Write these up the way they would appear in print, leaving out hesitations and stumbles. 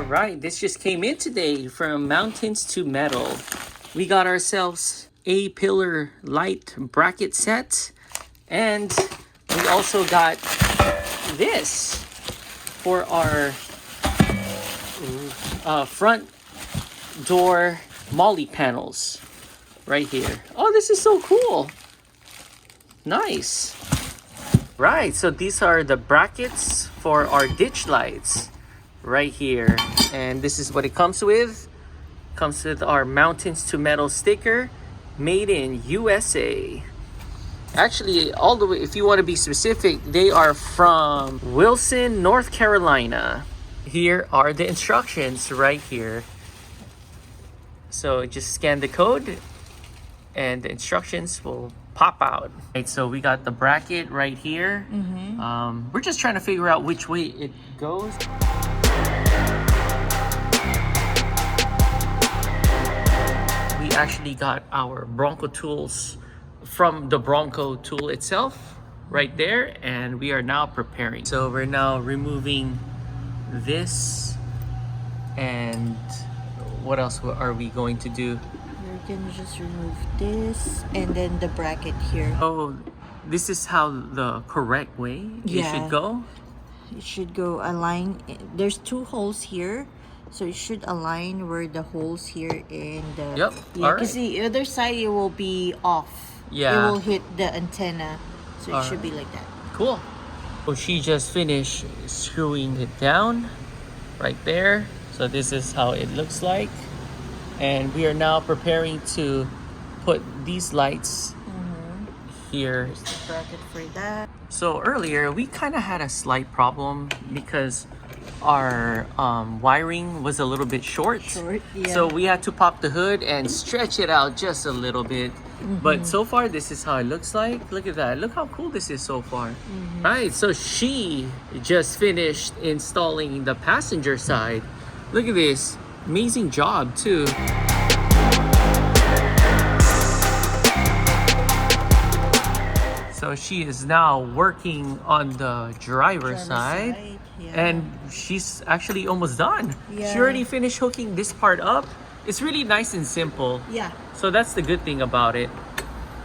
right, this just came in today from Mountains to Metal. We got ourselves a pillar light bracket set, and we also got this for our front door MOLLE panels right here. Oh, this is so cool. Nice. Right, so these are the brackets for our ditch lights right here, and this is what it comes with. Comes with our Mountains to Metal sticker, made in USA. Actually, all the way, if you want to be specific, they are from Wilson, North Carolina. Here are the instructions right here. So just scan the code and the instructions will pop out. Right, so we got the bracket right here. We're just trying to figure out which way it goes. We actually got our Bronco tools from the Bronco tool itself right there, and we are now preparing. So we're now removing this, and what else are we going to do? We're gonna just remove this and then the bracket here. Oh, this is how the correct way it should go? It should go align. There's two holes here, so it should align where the holes here and the... Yep, yeah, because the other side it will be off. Yeah. It will hit the antenna, so it should be like that. Cool. So she just finished screwing it down right there. So this is how it looks like. And we are now preparing to put these lights here. There's the bracket for that. So earlier we kind of had a slight problem because our wiring was a little bit short. Yeah. So we had to pop the hood and stretch it out just a little bit. But so far this is how it looks like. Look at that. Look how cool this is so far. Right, so she just finished installing the passenger side. Look at this. Amazing job too. So she is now working on the driver's side. And she's actually almost done. She already finished hooking this part up. It's really nice and simple. Yeah. So that's the good thing about it.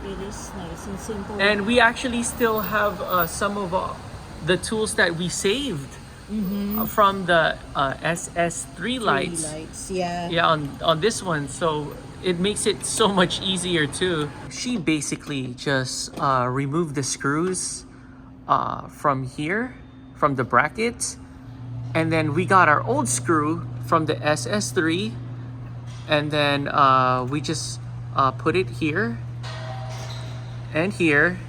It is nice and simple. And we actually still have some of the tools that we saved from the SS3 lights. Yeah, on this one. So it makes it so much easier too. She basically just removed the screws from here, from the bracket, and then we got our old screw from the SS3, and then we just put it here and here,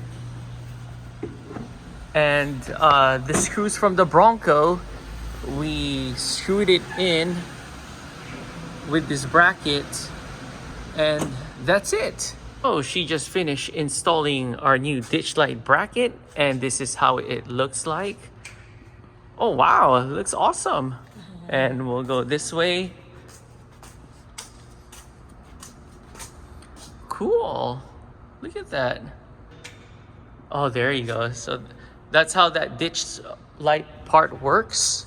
and the screws from the Bronco, we screwed it in with this bracket, and that's it. Oh, she just finished installing our new ditch light bracket, and this is how it looks like. Oh wow, it looks awesome. And we'll go this way. Cool. Look at that. Oh, there you go. So that's how that ditch light part works.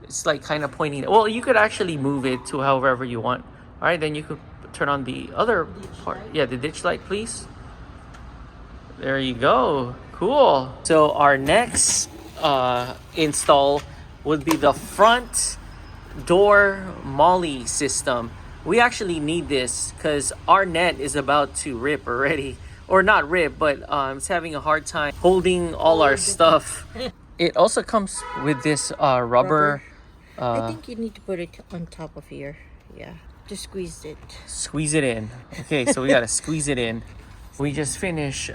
It's like kind of pointing. Well, you could actually move it to however you want. All right, then you could turn on the other part. Yeah, the ditch light, please. There you go. Cool. So our next install would be the front door MOLLE system. We actually need this because our net is about to rip already, or not rip, but it's having a hard time holding all our stuff. It also comes with this rubber. I think you need to put it on top of here. Yeah, just squeeze it. Squeeze it in. Okay, so we gotta squeeze it in. We just finished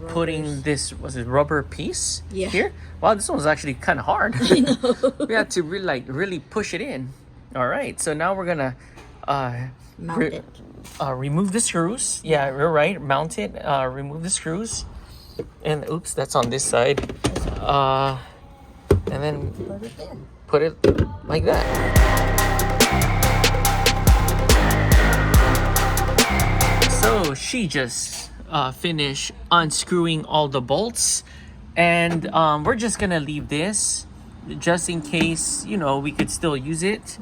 putting this, was it rubber piece here? Wow, this one was actually kind of hard. I know. We had to really push it in. All right, so now we're gonna Mount it. Remove the screws. Yeah, you're right. Mount it. Remove the screws. And oops, that's on this side. And then put it like that. So she just finished unscrewing all the bolts, and we're just gonna leave this just in case, you know, we could still use it.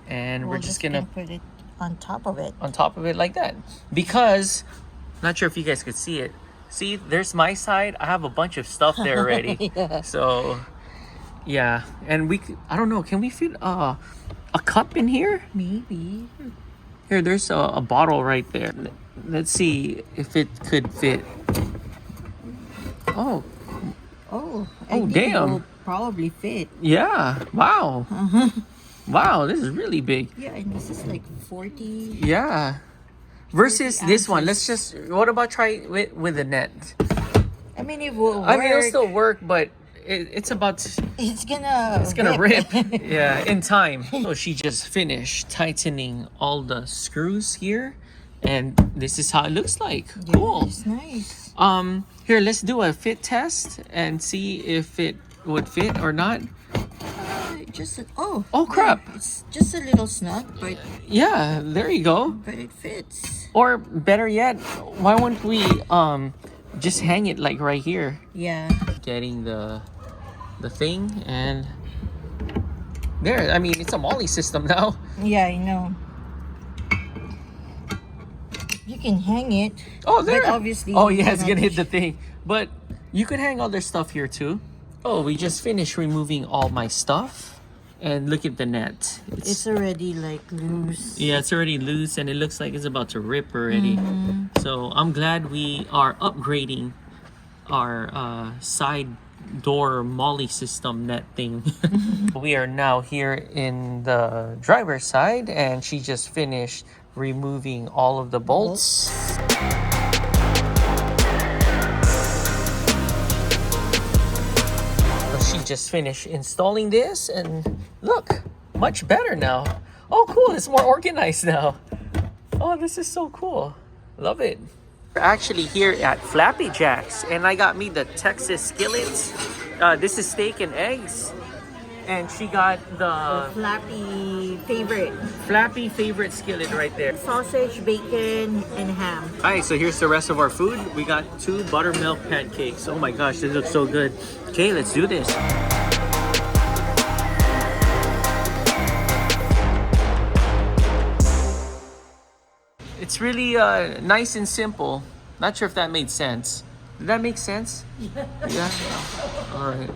And we're We're just gonna put it on top of it. on top of it like that, because not sure if you guys could see it. See, there's my side. I have a bunch of stuff there already. Yeah. So yeah, and I don't know, can we fit a cup in here? Maybe. Here, there's a bottle right there. Let's see if it could fit. Oh, Oh, Oh, think damn. It will probably fit. yeah. Wow. Wow, this is really big. Yeah, and this is like 40. Yeah. Versus 40 this one. ounces. Let's just, what about try it with a net? I mean, it will work. I mean, it'll still work, but it's about to, It's gonna. it's gonna rip. Yeah, in time. So she just finished tightening all the screws here, and this is how it looks like. Yeah, Cool. it's nice. Here, let's do a fit test and see if it would fit or not. Oh, crap. yeah, it's just a little snug, but Yeah, there you go. it fits. Or better yet, why wouldn't we just hang it like right here? Yeah. Getting the thing, and there. I mean, it's a MOLLE system now. Yeah, I know. You can hang it. Oh, there. But obviously. Oh you yeah, it's cannot gonna hit the thing. But you could hang other stuff here too. Oh, we just finished removing all my stuff, and look at the net. It's already like loose. Yeah, it's already loose, and it looks like it's about to rip already. So I'm glad we are upgrading our side door MOLLE system net thing. We are now here in the driver's side, and she just finished removing all of the bolts. She just finished installing this, and look, much better now. Oh cool, it's more organized now. Oh, this is so cool. Love it. We're actually here at Flappy Jack's, and I got me the Texas skillets. This is steak and eggs, and she got the Flappy favorite skillet right there. sausage, bacon, and ham. Alright, so here's the rest of our food. We got 2 buttermilk pancakes. Oh my gosh, this looks so good. Okay, let's do this. It's really nice and simple. Not sure if that made sense. Did that make sense? Yeah. Alright.